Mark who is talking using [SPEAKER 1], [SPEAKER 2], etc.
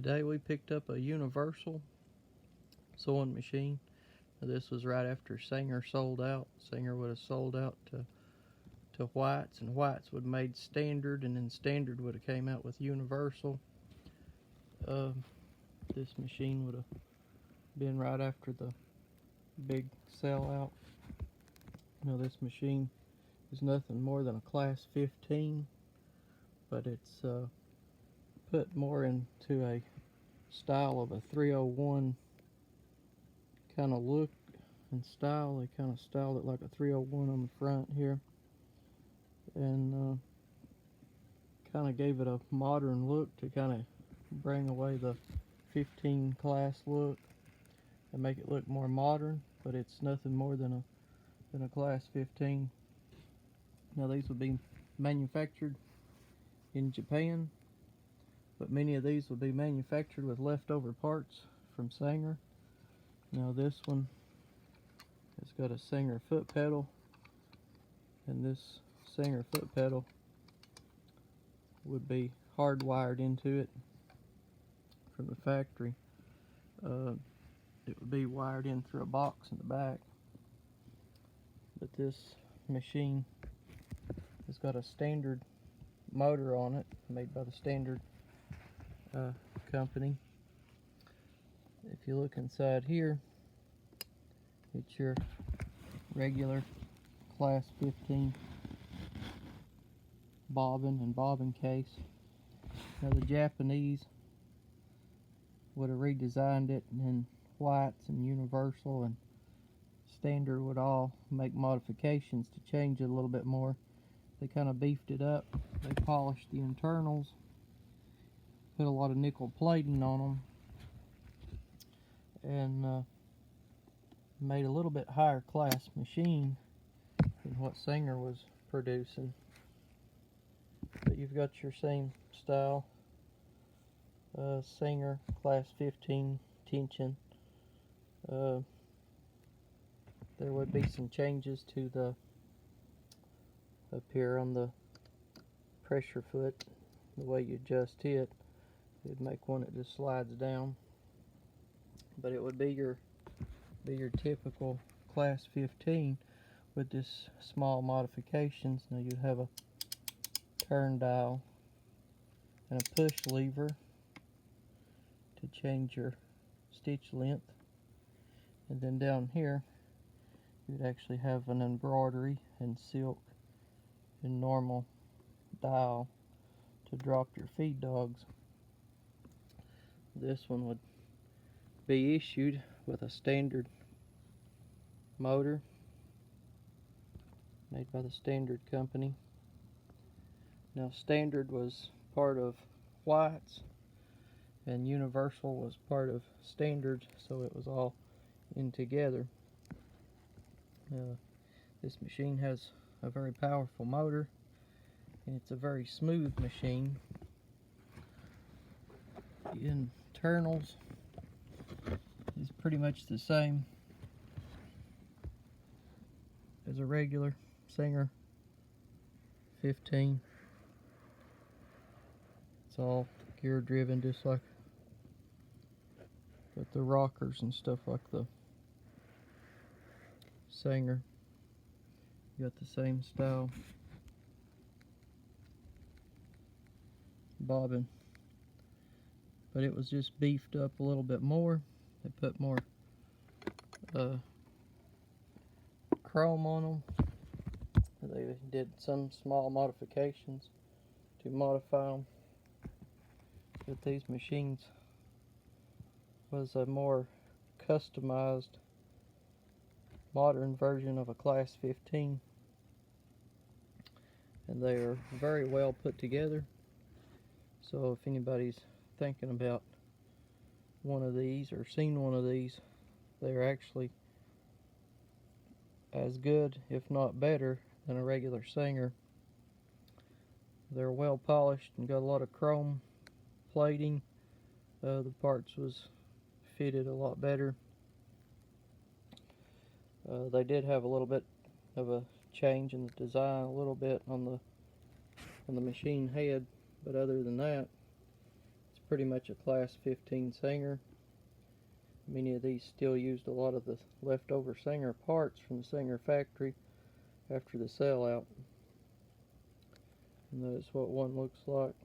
[SPEAKER 1] Today we picked up a Universal sewing machine. This was right after Singer sold out. Singer would have sold out to White's, and White's would have made Standard, and then Standard would have came out with Universal. This machine would have been right after the big sellout. Now this machine is nothing more than a class 15, but it's put more into a style of a 301 kind of look and style. They kind of styled it like a 301 on the front here, and kind of gave it a modern look to kind of bring away the 15 class look and make it look more modern, but it's nothing more than a class 15. Now these would be manufactured in Japan, but many of these would be manufactured with leftover parts from Singer. Now this one has got a Singer foot pedal, and this Singer foot pedal would be hardwired into it from the factory. It would be wired in through a box in the back, but this machine has got a Standard motor on it, made by the Standard company. If you look inside here, it's your regular class 15 bobbin and bobbin case. Now the Japanese would have redesigned it, and then White's and Universal and Standard would all make modifications to change it a little bit more. They kind of beefed it up. They polished the internals, put a lot of nickel plating on them, and made a little bit higher class machine than what Singer was producing. But you've got your same style, Singer class 15 tension. There would be some changes to the up here on the pressure foot, the way you adjust it. It'd make one that just slides down, but it would be your typical class 15 with this small modifications. Now you'd have a turn dial and a push lever to change your stitch length, and then down here you'd actually have an embroidery and silk and normal dial to drop your feed dogs. This one would be issued with a Standard motor made by the Standard company. Now Standard was part of White's and Universal was part of Standard, so it was all in together. This machine has a very powerful motor, and it's a very smooth machine. The internals is pretty much the same as a regular Singer 15. It's all gear driven, just like with the rockers and stuff like the Singer. You got the same style bobbin, but it was just beefed up a little bit more. They put more chrome on them. They did some small modifications to modify them, but these machines was a more customized modern version of a class 15, and they are very well put together. So if anybody's thinking about one of these or seen one of these, they're actually as good, if not better, than a regular Singer. They're well polished and got a lot of chrome plating. The parts was fitted a lot better. They did have a little bit of a change in the design, a little bit on the machine head, but other than that, it's pretty much a class 15 Singer. Many of these still used a lot of the leftover Singer parts from the Singer factory after the sellout. And that is what one looks like.